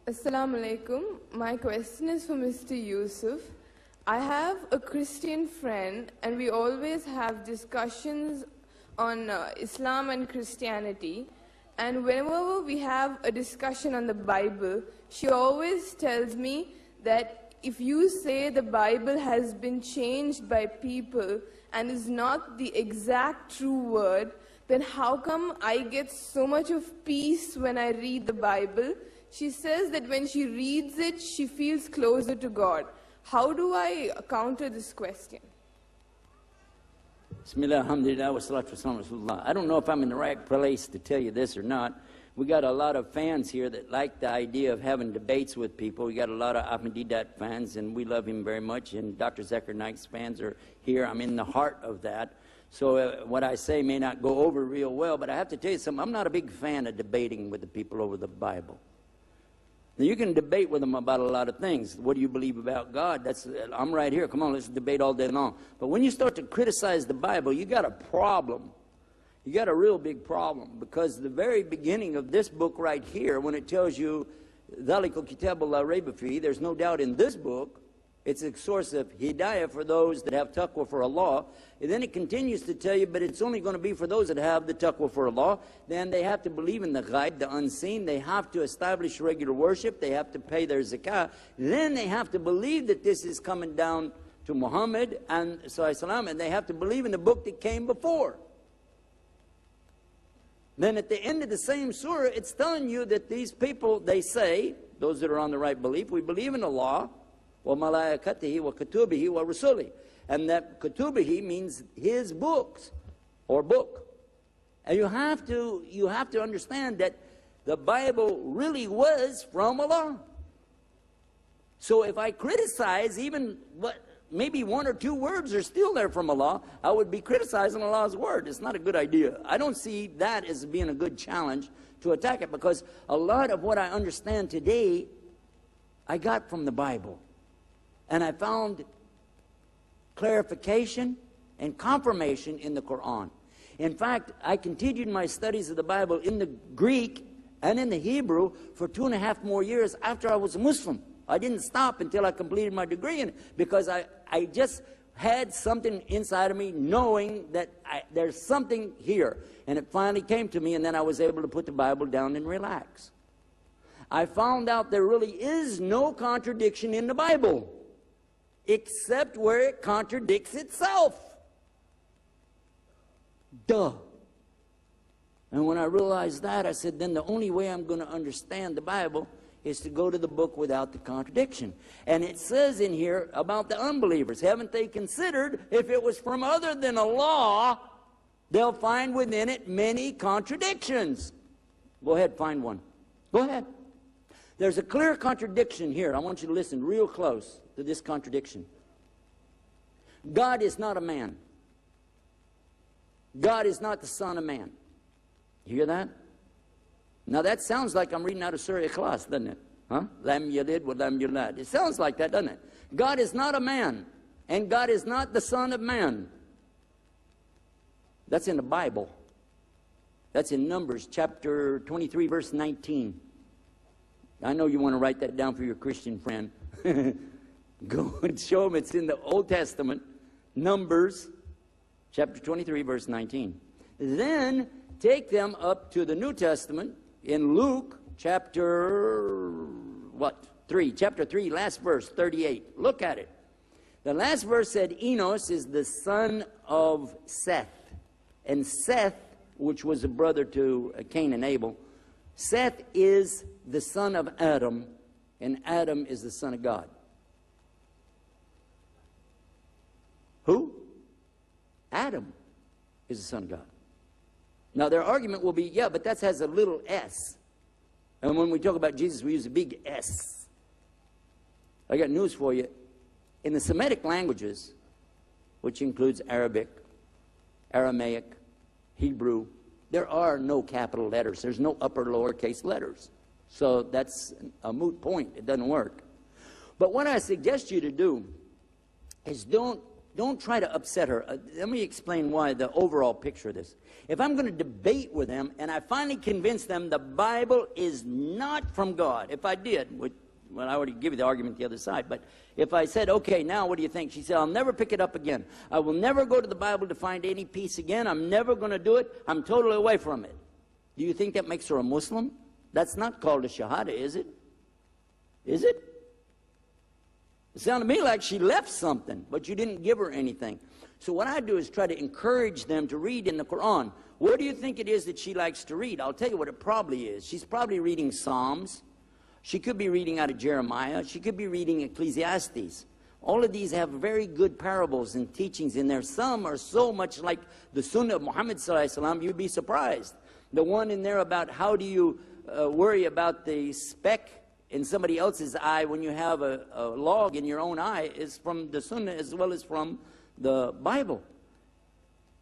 Assalamu alaikum. My question is for Mr. Yusuf. I have a Christian friend and we always have discussions on Islam and Christianity. And whenever we have a discussion on the Bible, she always tells me that if you say the Bible has been changed by people and is not the exact true word, then how come I get so much of peace when I read the Bible? She says that when she reads it, she feels closer to God. How do I counter this question? Bismillah, alhamdulillah, wa salatu wa salam rasulullah. I don't know if I'm in the right place to tell you this or not. We got a lot of fans here that like the idea of having debates with people. We got a lot of Ahmadiyyat fans, and we love him very much. And Dr. Zakir Naik's fans are here. I'm in the heart of that. So what I say may not go over real well, but I have to tell you something. I'm not a big fan of debating with the people over the Bible. Now, you can debate with them about a lot of things. What do you believe about God? I'm right here. Come on, let's debate all day long. But when you start to criticize the Bible, you got a problem. You got a real big problem, because the very beginning of this book right here, when it tells you, ذَلِكَ الْكِتَابُ لَا رَيْبَ فِيهِ, there's no doubt in this book, it's a source of hidayah for those that have taqwa for Allah. And then it continues to tell you, but it's only going to be for those that have the taqwa for Allah. Then they have to believe in the ghaib, the unseen. They have to establish regular worship. They have to pay their zakah. Then they have to believe that this is coming down to Muhammad and Sallallahu, and they have to believe in the book that came before. Then at the end of the same surah, it's telling you that these people, they say, those that are on the right belief, we believe in Allah, وَمَلَائِكَتِهِ وَكُتُبِهِ وَرُسُلِهِ. And that kutubihi means his books, or book. And you have to understand that the Bible really was from Allah. So if I criticize even what maybe one or two words are still there from Allah, I would be criticizing Allah's word. It's not a good idea. I don't see that as being a good challenge to attack it, because a lot of what I understand today, I got from the Bible. And I found clarification and confirmation in the Quran. In fact, I continued my studies of the Bible in the Greek and in the Hebrew for 2.5 more years after I was a Muslim. I didn't stop until I completed my degree in it, because I just had something inside of me knowing that there's something here. And it finally came to me, and then I was able to put the Bible down and relax. I found out there really is no contradiction in the Bible, except where it contradicts itself. Duh. And when I realized that, I said, then the only way I'm going to understand the Bible is to go to the book without the contradiction. And it says in here about the unbelievers, haven't they considered if it was from other than Allah, they'll find within it many contradictions. Go ahead, find one. Go ahead. There's a clear contradiction here. I want you to listen real close to this contradiction. God is not a man. God is not the son of man. You hear that? Now that sounds like I'm reading out of Surah Ikhlas, doesn't it? Huh? Lam yalid wa lam yulad. It sounds like that, doesn't it? God is not a man, and God is not the son of man. That's in the Bible. That's in Numbers chapter 23, verse 19. I know you want to write that down for your Christian friend. Go and show them it's in the Old Testament, Numbers chapter 23, verse 19. Then take them up to the New Testament in Luke chapter 3, chapter 3, last verse, 38. Look at it. The last verse said Enos is the son of Seth. And Seth, which was a brother to Cain and Abel, Seth is the son of Adam, and Adam is the son of God. Who? Adam is the son of God. Now their argument will be, yeah, but that has a little s. And when we talk about Jesus, we use a big S. I got news for you. In the Semitic languages, which includes Arabic, Aramaic, Hebrew, there are no capital letters. There's no upper lowercase letters. So that's a moot point. It doesn't work. But what I suggest you to do is don't don't try to upset her. Let me explain why, the overall picture of this. If I'm going to debate with them and I finally convince them the Bible is not from God, if I did, well, I already give you the argument the other side, but if I said, okay, now what do you think? She said, I'll never pick it up again. I will never go to the Bible to find any peace again. I'm never going to do it. I'm totally away from it. Do you think that makes her a Muslim? That's not called a Shahada, is it? Is it? It sounded to me like she left something, but you didn't give her anything. So what I do is try to encourage them to read in the Quran. What do you think it is that she likes to read? I'll tell you what it probably is. She's probably reading Psalms. She could be reading out of Jeremiah. She could be reading Ecclesiastes. All of these have very good parables and teachings in there. Some are so much like the Sunnah of Muhammad sallallahu alaihi wasallam, you'd be surprised. The one in there about how do you worry about the speck in somebody else's eye when you have a log in your own eye is from the Sunnah as well as from the Bible.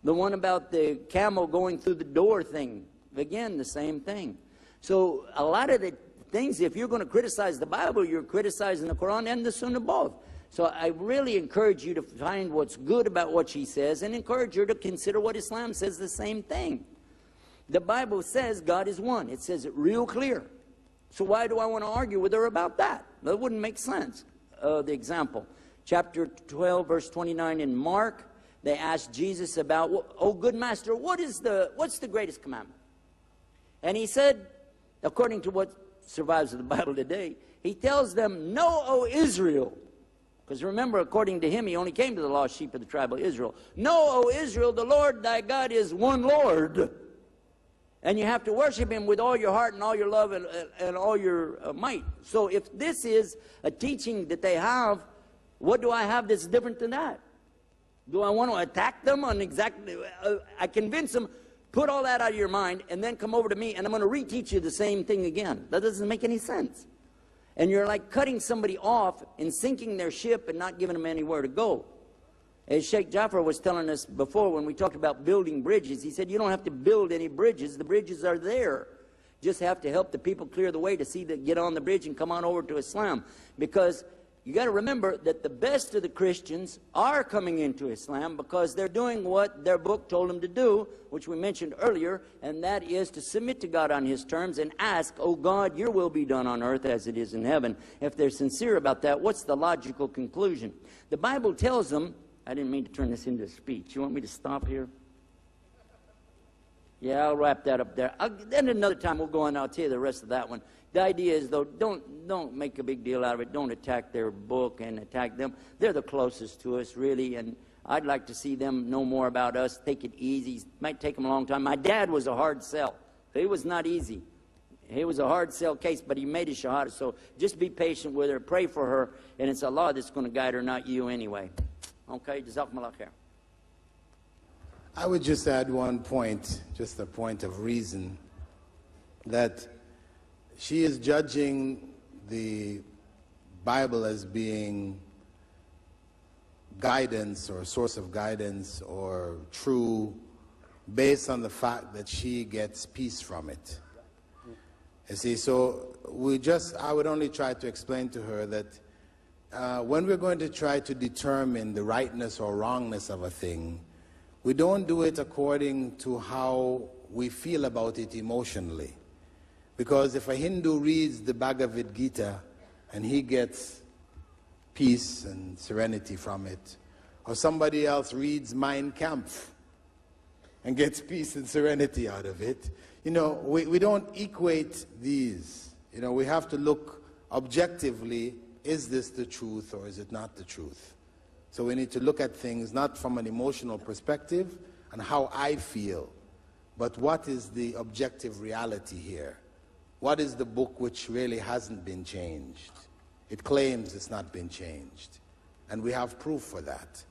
The one about the camel going through the door thing, again, the same thing. So a lot of the things, if you're going to criticize the Bible, you're criticizing the Quran and the Sunnah both. So I really encourage you to find what's good about what she says and encourage her to consider what Islam says the same thing. The Bible says God is one. It says it real clear. So why do I want to argue with her about that? That wouldn't make sense. The example, chapter 12, verse 29 in Mark, they asked Jesus about, oh, good master, what's the greatest commandment? And he said, according to what survives of the Bible today, he tells them, know, O Israel. Because remember, according to him, he only came to the lost sheep of the tribe of Israel. Know, O Israel, the Lord thy God is one Lord. And you have to worship him with all your heart and all your love and all your might. So if this is a teaching that they have, what do I have that's different than that? Do I want to attack them on exactly... I convince them, put all that out of your mind, and then come over to me, and I'm going to reteach you the same thing again. That doesn't make any sense. And you're like cutting somebody off and sinking their ship and not giving them anywhere to go. As Sheikh Jafar was telling us before when we talked about building bridges, he said, you don't have to build any bridges. The bridges are there. Just have to help the people clear the way to see that get on the bridge and come on over to Islam. Because you got to remember that the best of the Christians are coming into Islam because they're doing what their book told them to do, which we mentioned earlier, and that is to submit to God on his terms and ask, oh God, your will be done on earth as it is in heaven. If they're sincere about that, what's the logical conclusion? The Bible tells them, I didn't mean to turn this into a speech. You want me to stop here? Yeah, I'll wrap that up there. Then another time we'll go on and I'll tell you the rest of that one. The idea is, though, don't make a big deal out of it. Don't attack their book and attack them. They're the closest to us, really, and I'd like to see them know more about us. Take it easy. It might take them a long time. My dad was a hard sell. He was not easy. He was a hard sell case, but he made a shahada. So just be patient with her. Pray for her, and it's Allah that's going to guide her, not you anyway. Okay, Jazakumullah khair. I would just add one point, just a point of reason, that she is judging the Bible as being guidance or a source of guidance or true based on the fact that she gets peace from it. You see, so I would only try to explain to her that when we're going to try to determine the rightness or wrongness of a thing, we don't do it according to how we feel about it emotionally. Because if a Hindu reads the Bhagavad Gita and he gets peace and serenity from it, or somebody else reads Mein Kampf and gets peace and serenity out of it, you know, we don't equate these. You know, we have to look objectively, is this the truth or is it not the truth? So we need to look at things not from an emotional perspective and how I feel, but what is the objective reality here? What is the book which really hasn't been changed? It claims it's not been changed, and we have proof for that.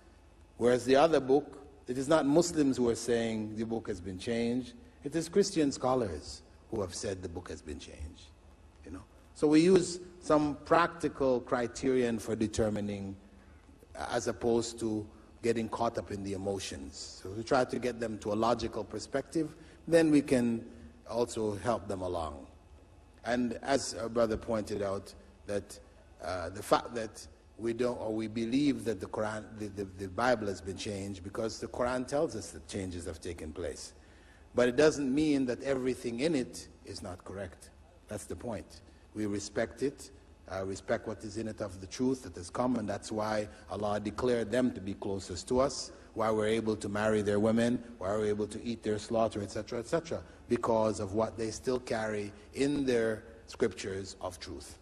Whereas the other book, it is not Muslims who are saying the book has been changed, it is Christian scholars who have said the book has been changed. You know? So we use some practical criterion for determining, as opposed to getting caught up in the emotions. So we try to get them to a logical perspective, then we can also help them along. And as our brother pointed out, that the fact that we don't, or we believe that the Quran, the Bible has been changed because the Quran tells us that changes have taken place. But it doesn't mean that everything in it is not correct. That's the point. We respect it, respect what is in it of the truth that has come, and that's why Allah declared them to be closest to us, why we're able to marry their women, why we're able to eat their slaughter, etc., because of what they still carry in their scriptures of truth.